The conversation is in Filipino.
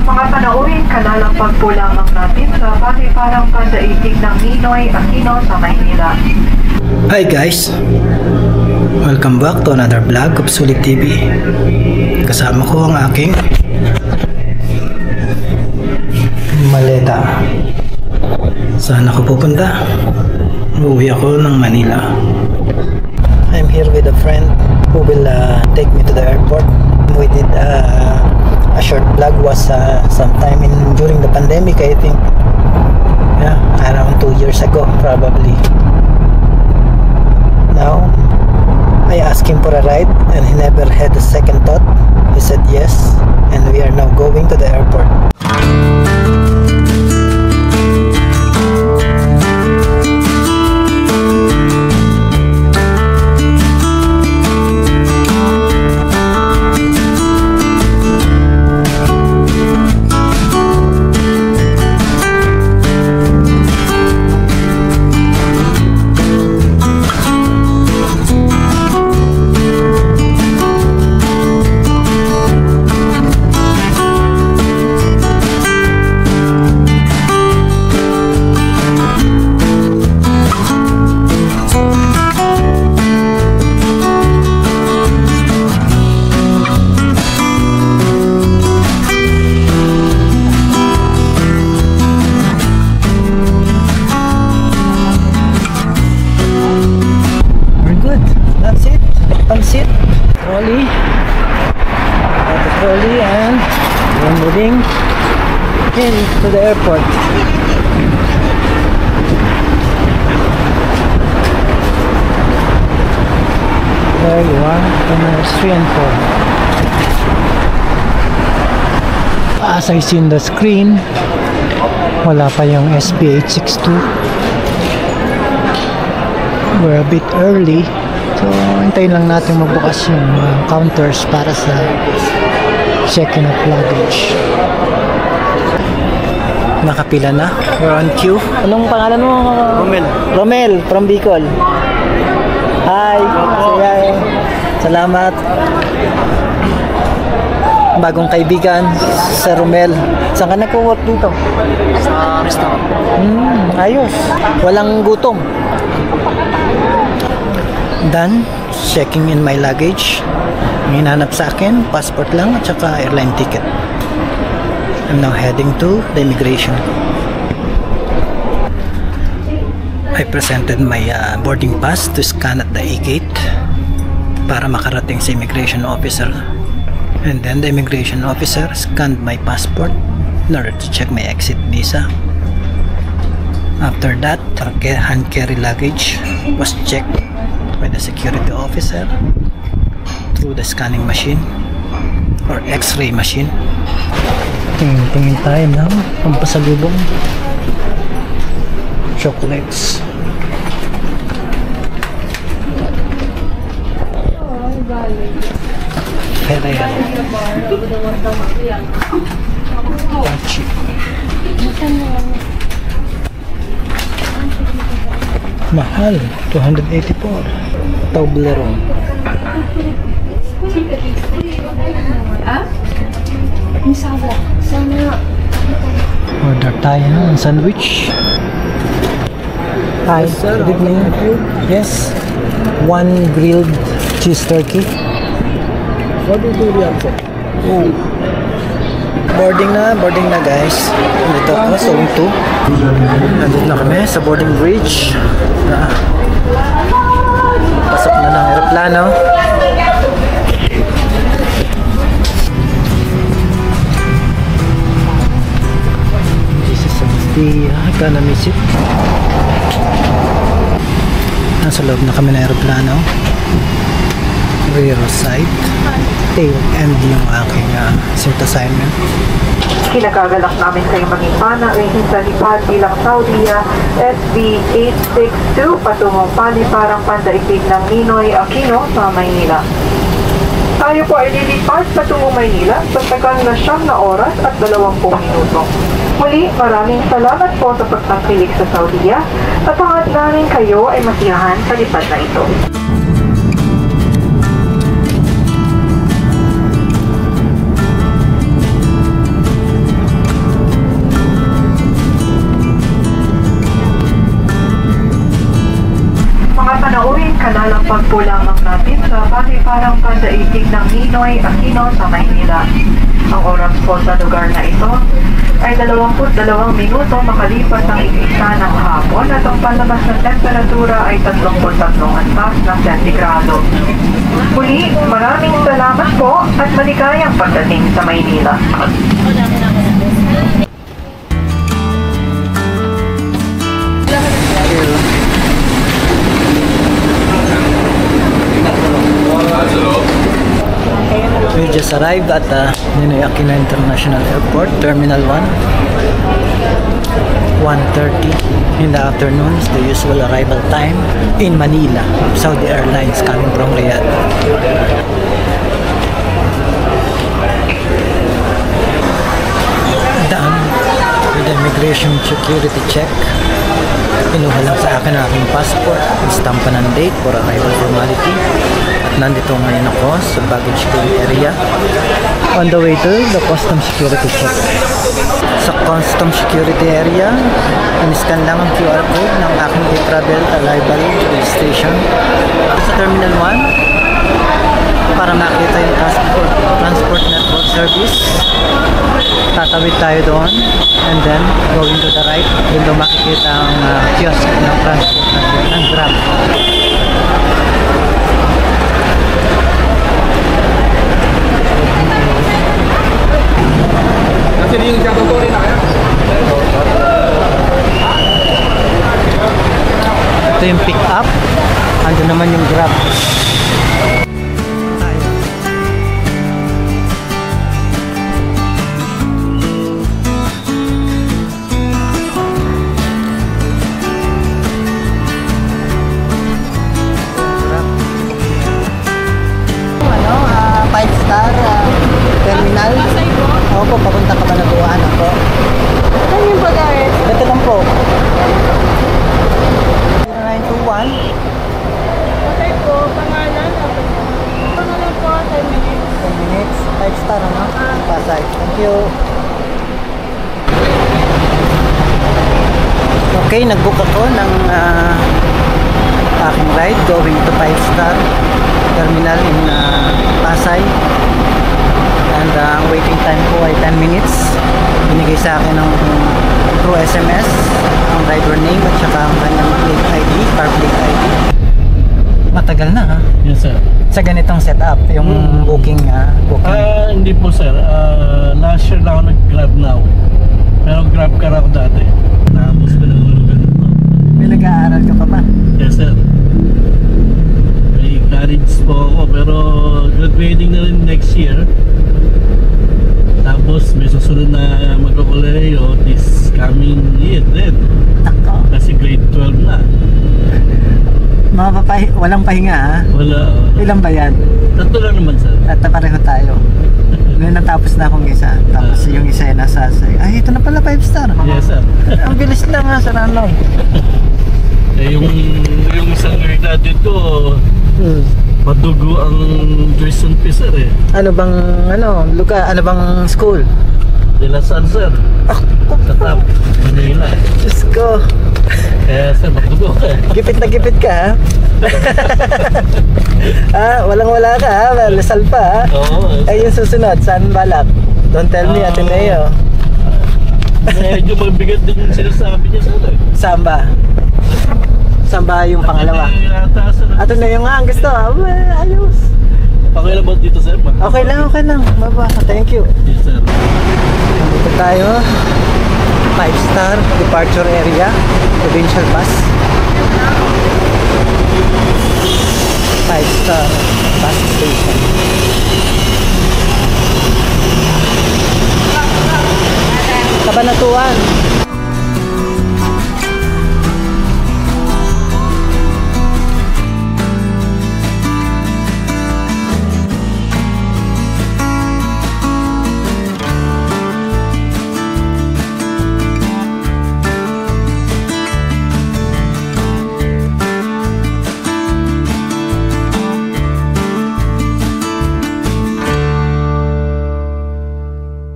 Mga panauhin, kalalampag po lamang natin sa paliparang pandaigdig ng Ninoy Aquino sa Maynila. Hi guys! Welcome back to another vlog of Sulit TV. Kasama ko ang aking maleta. Saan ako pupunta? Uuwi ako ng Manila. I'm here with a friend who will take me to the airport. We did a short vlog was sometime during the pandemic, I think. Yeah, around 2 years ago probably. Now, I asked him for a ride and he never had a second thought. He said yes, and we are now going to the airport. Pansit, trolley, the trolley, and we're moving into the airport. There you are, terminals 3 and 4. As I see in the screen, wala pa yung SPH62. We're a bit early. So, hintayin lang natin magbukas yung counters para sa check-in of luggage. Nakapila na. We're on queue. Anong pangalan mo? Romel. Romel from Bicol. Hi. Salamat. Bagong kaibigan sa Romel. Saan ka nag-work dito? Sa restaurant. Ayos. Walang gutom. Done checking in my luggage. Ang hinahanap sa akin, passport lang at saka airline ticket. I'm now heading to the immigration. I presented my boarding pass to scan at the e-gate para makarating sa immigration officer. And then the immigration officer scanned my passport in order to check my exit visa. After that, hand carry luggage was checked by the security officer through the scanning machine or x-ray machine. Tingin tayo ng pampasalubong chocolates. Pera yan. Pachi. Mahal, 284. Toblerone. Order tayo ng sandwich. Hi, good evening. Yes, 1 grilled cheese turkey. What do you do here? Oh. Boarding na guys. Dito ako sa Zone 2. Nandito na kami sa boarding bridge. Pasok na ng aeroplano. This is the economy seat. Nasa loob na kami ng aeroplano. Rear side. Tail end yung aking seat assignment. Kinagagalak namin kayo maging panauhin sa lipad bilang Saudi SB862 patungong paliparang pandaigdig ng Ninoy Aquino sa Maynila. Tayo po ay lilipad patungong Maynila sa tagal na 9 oras at 20 minuto. Muli, maraming salamat po sa pagtangkilik sa Saudi at hangad namin kayo ay masiyahan sa lipad na ito. pandaigdig ng Ninoy Aquino sa Maynila. Ang oras po sa lugar na ito ay 22 minuto makalipas ang ika ng hapon at ang palabas na temperatura ay 33 antas ng sentigrado. Muli, maraming salamat po at maligayang pagdating sa Maynila. We just arrived at Ninoy Aquino International Airport, Terminal 1. 1:30 in the afternoon is the usual arrival time in Manila of Saudi Airlines coming from Riyadh. Done with the immigration security check. Kinuha lang sa akin ang aking passport, stamp pa ng date for arrival formality. At nandito ngayon ako sa baggage claim area on the way to the customs security check. Sa customs security area, in-scan lang ang QR code ng aking e-travel arrival registration sa Terminal 1 para makita yung transport network service. Tatawid tayo doon and then going to the right, doon makikita ang kiosk ng transport ng Grab. Ito yung pick up, ando naman yung Grab. Terminal. Ako po, papunta ka ba na buwan ako? Saan yung pag-aris? Dito lang po. 0921. Okay po, pangalan. Pangalan po, 10 minutes. 10 minutes. 5 star ano? Pasay. Thank you. Okay, nag-book ako ng aking ride going to 5 star terminal in Pasay. And ang waiting time ko ay 10 minutes. Binigay sa akin ng through SMS ang driver name at saka ang kanyang plate ID, car plate ID. Matagal na ha? Yes, sir. Sa ganitong setup, yung booking. Hindi po, sir. Last year lang ako nag-grab now. Pero grab car ako dati. Tapos ko lang ganito. May nag-aaral ka pa ba? Yes, sir. May college po ako, pero graduating na rin next year. Tapos may susunod na magkakoleyo this coming year din. Tako. Kasi grade 12 na. Walang pahinga ha? Wala. Ilan ba yan? Tatlo lang naman, sir. At pareho tayo. Ngayon natapos na akong isa. Tapos yung isa ay nasa ay ito na pala 5 star. Yes, sir. Ang bilis lang ha sa Ranong. yung isang grade natin ko, madugo ang tuition fee, sir eh. Ano bang lugar? Ano bang school? De La Salle, sir. Sa top, Manila. Diyos ko. Kaya sir, madugo ka eh. Gipit na gipit ka ha? Walang-wala ka ha? Lasal pa ha? Oo. Ay yung susunod, saan balak? Don't tell me, Ateneo. Medyo mabigat din yung sinasabi niya, sir eh. Saan ba? Saan ba yung pangalawa? Ateneo nga ang gusto ha? Ayos. Okay lang ba dito, sir? Okay lang. Baba. Thank you. Yes, sir. Dito tayo. 5 star departure area. Provincial bus. 5 star bus station. Cabanatuan.